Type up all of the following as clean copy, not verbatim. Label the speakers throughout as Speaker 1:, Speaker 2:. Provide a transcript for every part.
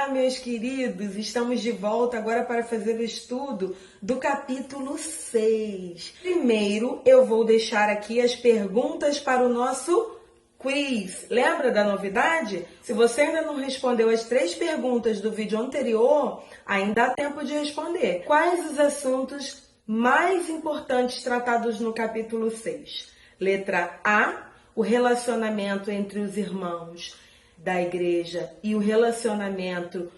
Speaker 1: Olá, meus queridos! Estamos de volta agora para fazer o estudo do capítulo 6. Primeiro, eu vou deixar aqui as perguntas para o nosso quiz. Lembra da novidade? Se você ainda não respondeu as 3 perguntas do vídeo anterior, ainda há tempo de responder. Quais os assuntos mais importantes tratados no capítulo 6? Letra A, o relacionamento entre os irmãos da igreja e o relacionamento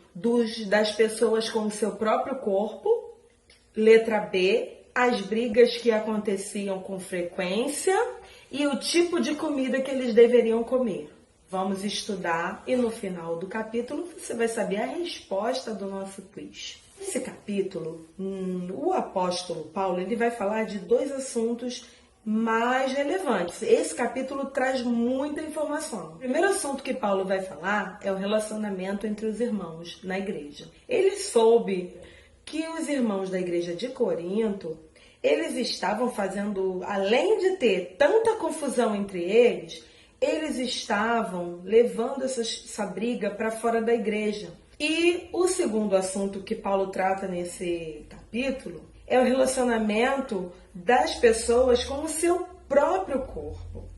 Speaker 1: das pessoas com o seu próprio corpo. Letra B, as brigas que aconteciam com frequência e o tipo de comida que eles deveriam comer. Vamos estudar e no final do capítulo você vai saber a resposta do nosso quiz. Nesse capítulo, o apóstolo Paulo ele vai falar de 2 assuntos mais relevantes. Esse capítulo traz muita informação. O primeiro assunto que Paulo vai falar é o relacionamento entre os irmãos na igreja. Ele soube que os irmãos da igreja de Corinto, eles estavam fazendo, além de ter tanta confusão entre eles estavam levando essa briga para fora da igreja. E o segundo assunto que Paulo trata nesse capítulo é o relacionamento das pessoas com o seu próprio corpo.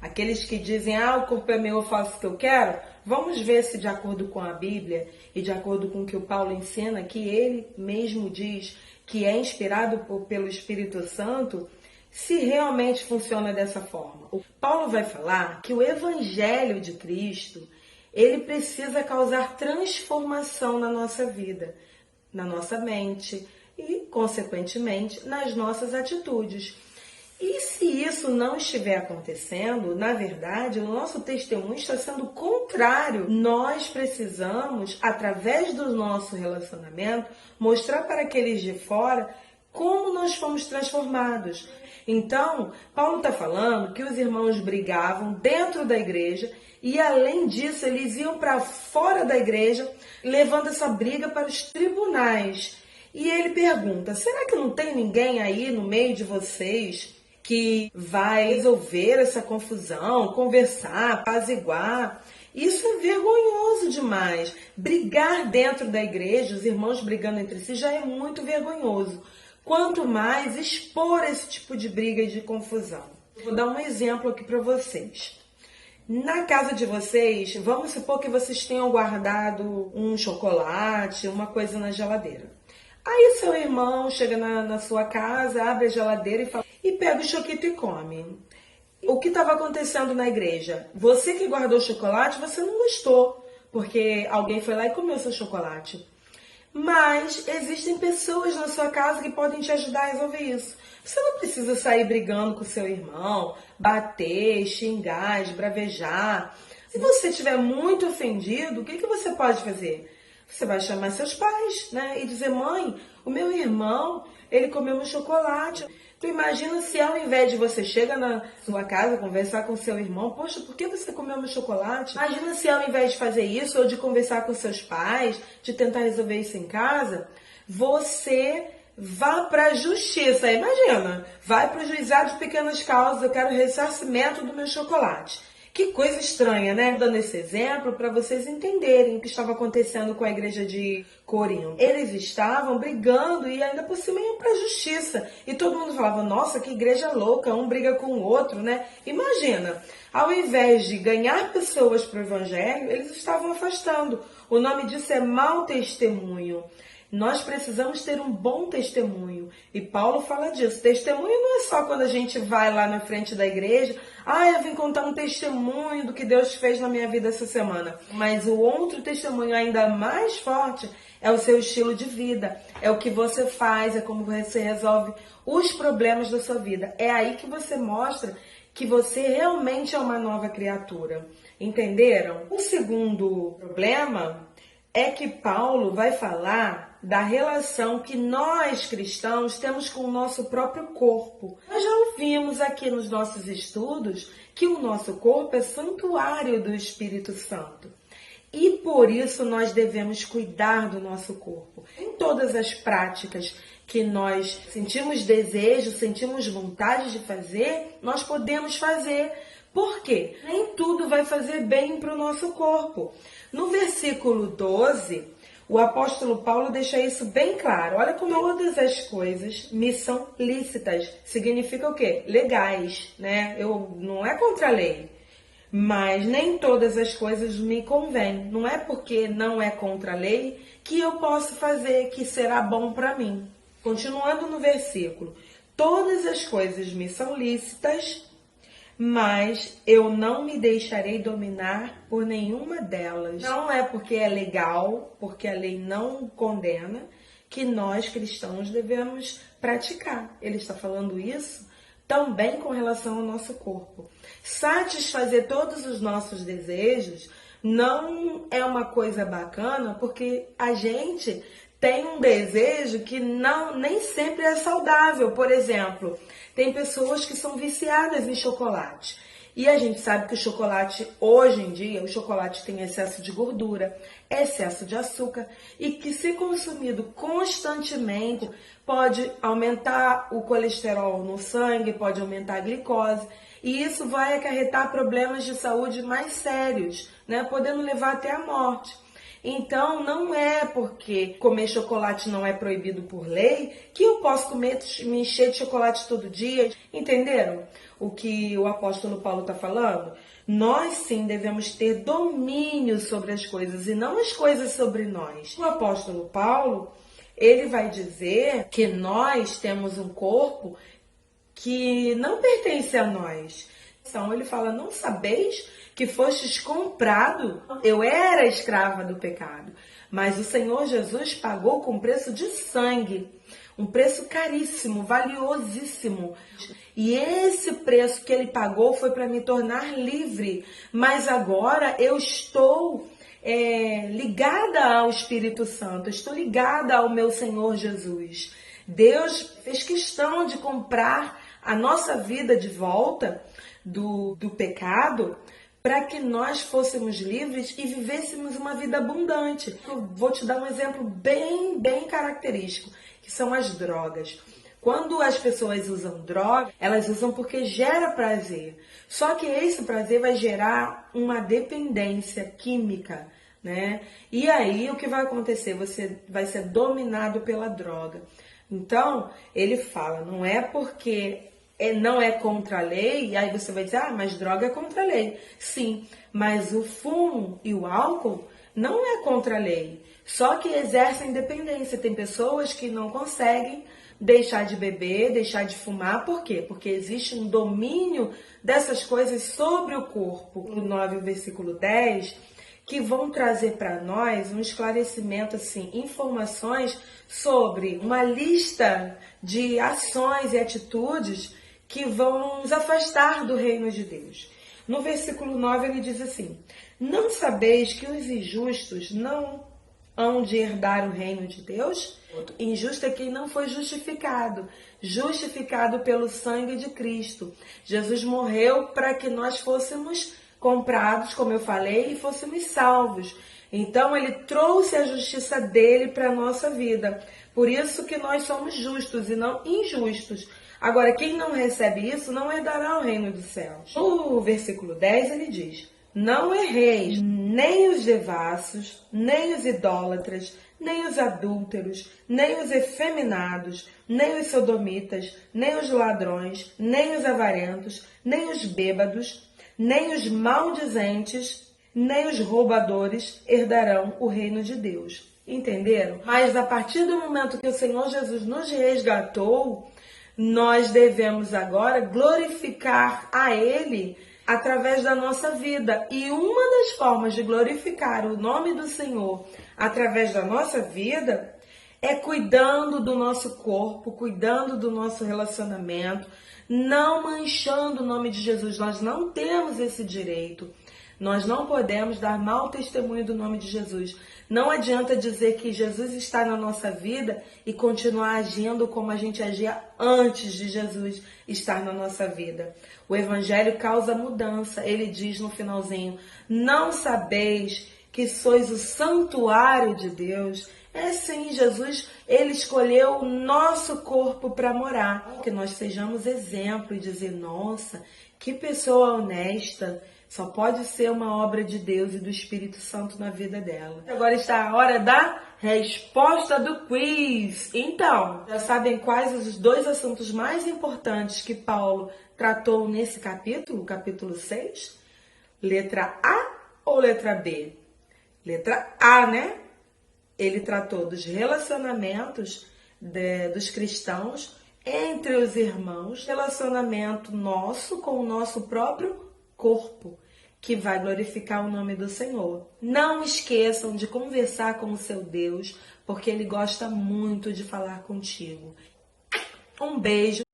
Speaker 1: Aqueles que dizem, o corpo é meu, eu faço o que eu quero. Vamos ver se de acordo com a Bíblia e de acordo com o que o Paulo ensina, que ele mesmo diz que é inspirado pelo Espírito Santo, se realmente funciona dessa forma. O Paulo vai falar que o Evangelho de Cristo, ele precisa causar transformação na nossa vida, na nossa mente, e, consequentemente, nas nossas atitudes. E se isso não estiver acontecendo, na verdade, o nosso testemunho está sendo contrário. Nós precisamos, através do nosso relacionamento, mostrar para aqueles de fora como nós fomos transformados. Então, Paulo está falando que os irmãos brigavam dentro da igreja e, além disso, eles iam para fora da igreja, levando essa briga para os tribunais. E ele pergunta, será que não tem ninguém aí no meio de vocês que vai resolver essa confusão, conversar, apaziguar? Isso é vergonhoso demais. Brigar dentro da igreja, os irmãos brigando entre si, já é muito vergonhoso. Quanto mais expor esse tipo de briga e de confusão. Vou dar um exemplo aqui para vocês. Na casa de vocês, vamos supor que vocês tenham guardado um chocolate, uma coisa na geladeira. Aí seu irmão chega na sua casa, abre a geladeira e pega o choquito e come. O que estava acontecendo na igreja? Você que guardou o chocolate, você não gostou, porque alguém foi lá e comeu seu chocolate. Mas existem pessoas na sua casa que podem te ajudar a resolver isso. Você não precisa sair brigando com seu irmão, bater, xingar, esbravejar. Se você estiver muito ofendido, o que você pode fazer? Você vai chamar seus pais, e dizer, mãe, o meu irmão, ele comeu meu chocolate. Tu imagina se ao invés de você chegar na sua casa, conversar com seu irmão, poxa, por que você comeu meu chocolate? Imagina se ao invés de fazer isso, ou de conversar com seus pais, de tentar resolver isso em casa, você vá para a justiça. Imagina, vai para o juizado de pequenas causas, eu quero ressarcimento do meu chocolate. Que coisa estranha, né? Dando esse exemplo para vocês entenderem o que estava acontecendo com a igreja de Corinto. Eles estavam brigando e ainda por cima iam para a justiça. E todo mundo falava, nossa, que igreja louca, um briga com o outro, né? Imagina, ao invés de ganhar pessoas para o evangelho, eles estavam afastando. O nome disso é mau testemunho. Nós precisamos ter um bom testemunho. E Paulo fala disso. Testemunho não é só quando a gente vai lá na frente da igreja. Eu vim contar um testemunho do que Deus fez na minha vida essa semana. Mas o outro testemunho ainda mais forte é o seu estilo de vida. É o que você faz, é como você resolve os problemas da sua vida. É aí que você mostra que você realmente é uma nova criatura. Entenderam? O segundo problema é que Paulo vai falar da relação que nós cristãos temos com o nosso próprio corpo. Nós já ouvimos aqui nos nossos estudos que o nosso corpo é santuário do Espírito Santo. E por isso nós devemos cuidar do nosso corpo. Em todas as práticas que nós sentimos desejo, sentimos vontade de fazer, nós podemos fazer. Por quê? Nem tudo vai fazer bem para o nosso corpo. No versículo 12, o apóstolo Paulo deixa isso bem claro. Olha como todas as coisas me são lícitas. Significa o quê? Legais, né? Não é contra a lei. Mas nem todas as coisas me convêm. Não é porque não é contra a lei que eu posso fazer, que será bom para mim. Continuando no versículo. Todas as coisas me são lícitas, mas eu não me deixarei dominar por nenhuma delas. Não é porque é legal, porque a lei não condena, que nós cristãos devemos praticar. Ele está falando isso também com relação ao nosso corpo. Satisfazer todos os nossos desejos não é uma coisa bacana, porque a gente tem um desejo que nem sempre é saudável. Por exemplo, tem pessoas que são viciadas em chocolate. E a gente sabe que o chocolate, hoje em dia, o chocolate tem excesso de gordura, excesso de açúcar, e que se consumido constantemente pode aumentar o colesterol no sangue, pode aumentar a glicose, e isso vai acarretar problemas de saúde mais sérios, né, podendo levar até a morte. Então, não é porque comer chocolate não é proibido por lei que eu posso me encher de chocolate todo dia. Entenderam o que o apóstolo Paulo está falando? Nós sim devemos ter domínio sobre as coisas e não as coisas sobre nós. O apóstolo Paulo, ele vai dizer que nós temos um corpo que não pertence a nós. Então, ele fala, não sabeis que fostes comprado? Eu era escrava do pecado, mas o Senhor Jesus pagou com preço de sangue, um preço caríssimo, valiosíssimo. E esse preço que ele pagou foi para me tornar livre, mas agora eu estou ligada ao Espírito Santo, estou ligada ao meu Senhor Jesus. Deus fez questão de comprar a nossa vida de volta do pecado, para que nós fôssemos livres e vivêssemos uma vida abundante. Eu vou te dar um exemplo bem característico, que são as drogas. Quando as pessoas usam droga, elas usam porque gera prazer. Só que esse prazer vai gerar uma dependência química, né? E aí o que vai acontecer? Você vai ser dominado pela droga. Então, ele fala, não é porque não é contra a lei, e aí você vai dizer, mas droga é contra a lei. Sim, mas o fumo e o álcool não é contra a lei, só que exercem dependência. Tem pessoas que não conseguem deixar de beber, deixar de fumar, por quê? Porque existe um domínio dessas coisas sobre o corpo. No 9, versículo 10, que vão trazer para nós um esclarecimento, assim, informações sobre uma lista de ações e atitudes que vão nos afastar do reino de Deus. No versículo 9 ele diz assim, não sabeis que os injustos não hão de herdar o reino de Deus? Injusto é quem não foi justificado, justificado pelo sangue de Cristo. Jesus morreu para que nós fôssemos comprados, como eu falei, e fôssemos salvos. Então ele trouxe a justiça dele para a nossa vida. Por isso que nós somos justos e não injustos. Agora, quem não recebe isso não herdará o reino dos céus. No versículo 10 ele diz, não erreis, nem os devassos, nem os idólatras, nem os adúlteros, nem os efeminados, nem os sodomitas, nem os ladrões, nem os avarentos, nem os bêbados, nem os maldizentes, nem os roubadores herdarão o reino de Deus. Entenderam? Mas a partir do momento que o Senhor Jesus nos resgatou, nós devemos agora glorificar a Ele através da nossa vida. E uma das formas de glorificar o nome do Senhor através da nossa vida é cuidando do nosso corpo, cuidando do nosso relacionamento, não manchando o nome de Jesus. Nós não temos esse direito. Nós não podemos dar mau testemunho do nome de Jesus. Não adianta dizer que Jesus está na nossa vida e continuar agindo como a gente agia antes de Jesus estar na nossa vida. O Evangelho causa mudança. Ele diz no finalzinho, não sabeis que sois o santuário de Deus. É sim, Jesus, ele escolheu o nosso corpo para morar. Que nós sejamos exemplo e dizer, nossa, que pessoa honesta, só pode ser uma obra de Deus e do Espírito Santo na vida dela. Agora está a hora da resposta do quiz. Então, já sabem quais os dois assuntos mais importantes que Paulo tratou nesse capítulo, capítulo 6? Letra A ou letra B? Letra A, né? Ele tratou dos relacionamentos dos cristãos entre os irmãos, relacionamento nosso com o nosso próprio corpo, que vai glorificar o nome do Senhor. Não esqueçam de conversar com o seu Deus, porque Ele gosta muito de falar contigo. Um beijo.